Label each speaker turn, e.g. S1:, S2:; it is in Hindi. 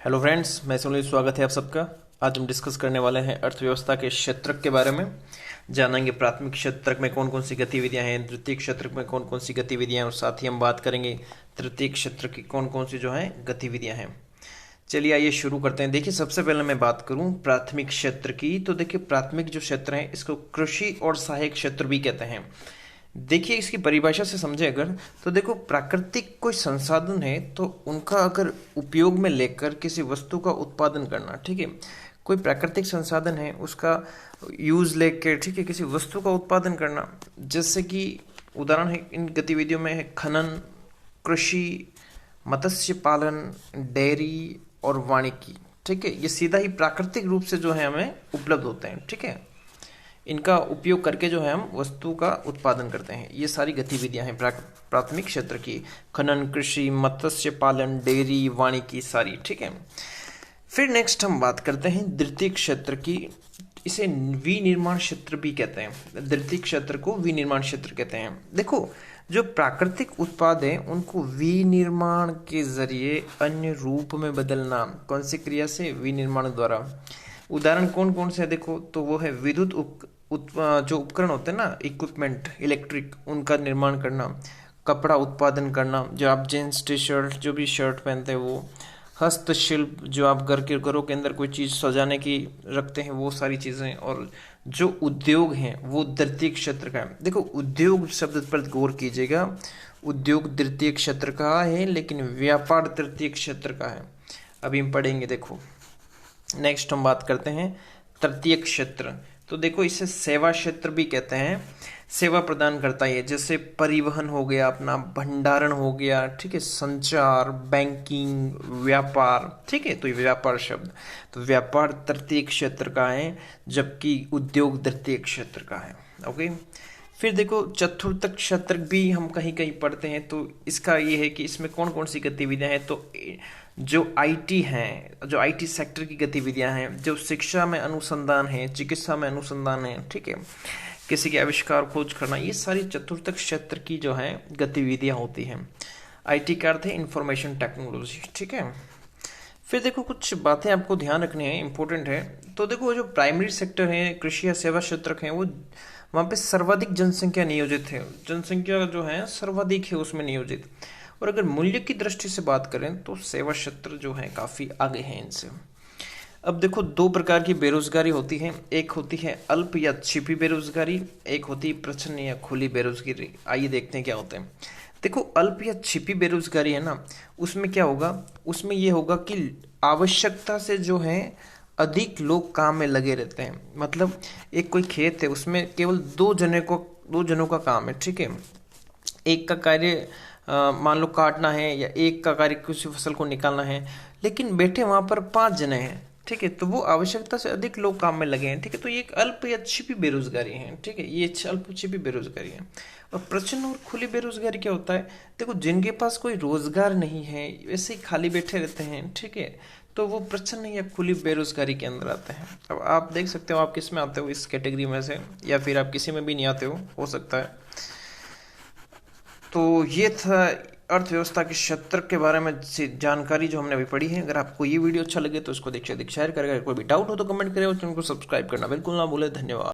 S1: हेलो फ्रेंड्स, मैं सुनील। स्वागत है आप सबका। आज हम डिस्कस करने वाले हैं अर्थव्यवस्था के क्षेत्रक के बारे में। जानेंगे प्राथमिक क्षेत्रक में कौन कौन सी गतिविधियां हैं, द्वितीय क्षेत्रक में कौन कौन सी गतिविधियां हैं, और साथ ही हम बात करेंगे तृतीय क्षेत्र की कौन कौन सी जो है गतिविधियां हैं। चलिए आइए शुरू करते हैं। देखिए, सबसे पहले मैं बात करूं प्राथमिक क्षेत्र की, तो देखिए प्राथमिक जो क्षेत्र है इसको कृषि और सहायक क्षेत्र भी कहते हैं। देखिए, इसकी परिभाषा से समझे अगर, तो देखो प्राकृतिक कोई संसाधन है तो उनका अगर उपयोग में लेकर किसी वस्तु का उत्पादन करना, ठीक है। कोई प्राकृतिक संसाधन है उसका यूज लेकर, ठीक है, किसी वस्तु का उत्पादन करना। जैसे कि उदाहरण है इन गतिविधियों में है खनन, कृषि, मत्स्य पालन, डेयरी और वानिकी, ठीक है। ये सीधा ही प्राकृतिक रूप से जो है हमें उपलब्ध होते हैं, ठीक है। इनका उपयोग करके जो है हम वस्तु का उत्पादन करते हैं। ये सारी गतिविधियां हैं प्राथमिक क्षेत्र की। खनन, कृषि, मत्स्य पालन, डेयरी, वानिकी सारी, ठीक है। फिर नेक्स्ट हम बात करते हैं द्वितीय क्षेत्र की। इसे विनिर्माण क्षेत्र भी कहते हैं। द्वितीय क्षेत्र को विनिर्माण क्षेत्र कहते हैं। देखो, जो प्राकृतिक उत्पाद है उनको विनिर्माण के जरिए अन्य रूप में बदलना। कौन सी क्रिया से? विनिर्माण द्वारा। उदाहरण कौन कौन से है देखो, तो वो है विद्युत जो उपकरण होते हैं ना, इक्विपमेंट, इलेक्ट्रिक, उनका निर्माण करना। कपड़ा उत्पादन करना, जो आप जींस टी शर्ट जो भी शर्ट पहनते हैं वो। हस्तशिल्प, जो आप घरों के अंदर कोई चीज़ सजाने की रखते हैं, वो सारी चीज़ें। और जो उद्योग हैं वो द्वितीय क्षेत्र का है। देखो, उद्योग शब्द पर गौर कीजिएगा। उद्योग द्वितीय क्षेत्र का है, लेकिन व्यापार तृतीय क्षेत्र का है। अभी हम पढ़ेंगे। देखो, नेक्स्ट हम बात करते हैं तृतीय क्षेत्र। तो देखो, इसे सेवा क्षेत्र भी कहते हैं। सेवा प्रदान करता है, जैसे परिवहन हो गया, अपना भंडारण हो गया, ठीक है, संचार, बैंकिंग, व्यापार, ठीक है। तो ये व्यापार शब्द, तो व्यापार तृतीय क्षेत्र का है, जबकि उद्योग द्वितीय क्षेत्र का है। ओके। फिर देखो, चतुर्थ क्षेत्र भी हम कहीं कहीं पढ़ते हैं। तो इसका ये है कि इसमें कौन कौन सी गतिविधियां हैं। तो जो आईटी हैं, जो आईटी सेक्टर की गतिविधियां हैं, जो शिक्षा में अनुसंधान है, चिकित्सा में अनुसंधान है, ठीक है, किसी के आविष्कार खोज करना, ये सारी चतुर्थ क्षेत्र की जो है गतिविधियां होती हैं। आईटी का अर्थ है इंफॉर्मेशन टेक्नोलॉजी, ठीक है। फिर देखो, कुछ बातें आपको ध्यान रखनी है, इंपॉर्टेंट है। तो देखो, जो प्राइमरी सेक्टर है, कृषि या सेवा क्षेत्र है, वो वहाँ पे सर्वाधिक जनसंख्या नियोजित है। जनसंख्या जो है सर्वाधिक है उसमें नियोजित। और अगर मूल्य की दृष्टि से बात करें तो सेवा क्षेत्र जो है काफ़ी आगे हैं इनसे। अब देखो, दो प्रकार की बेरोजगारी होती है। एक होती है अल्प या छिपी बेरोजगारी, एक होती है प्रच्छन्न या खुली बेरोजगारी। आइए देखते हैं क्या होते हैं। देखो, अल्प या छिपी बेरोजगारी है ना, उसमें क्या होगा, उसमें ये होगा कि आवश्यकता से जो है अधिक लोग काम में लगे रहते हैं। मतलब एक कोई खेत है, उसमें केवल दो जनों का काम है, ठीक है। एक का कार्य मान लो काटना है, या एक का कार्य किसी फसल को निकालना है, लेकिन बैठे वहां पर 5 जने हैं, ठीक है। तो वो आवश्यकता से अधिक लोग काम में लगे हैं, ठीक है। तो ये एक अल्प या छिपी बेरोजगारी है, ठीक है। ये अल्प छिपी बेरोजगारी है। और प्रच्छन्न और खुली बेरोजगारी क्या होता है? देखो, जिनके पास कोई रोजगार नहीं है, वैसे ही खाली बैठे रहते हैं, ठीक है, तो वो प्रच्छन्न या खुली बेरोजगारी के अंदर आते हैं। अब आप देख सकते हो आप किस में आते हो, इस कैटेगरी में से, या फिर आप किसी में भी नहीं आते हो सकता है। तो ये था अर्थव्यवस्था के क्षेत्र के बारे में से जानकारी जो हमने अभी पढ़ी है। अगर आपको ये वीडियो अच्छा लगे तो इसको शेयर करें। अगर कोई भी डाउट हो तो कमेंट करें, और चैनल को सब्सक्राइब करना बिल्कुल ना भूलें। धन्यवाद।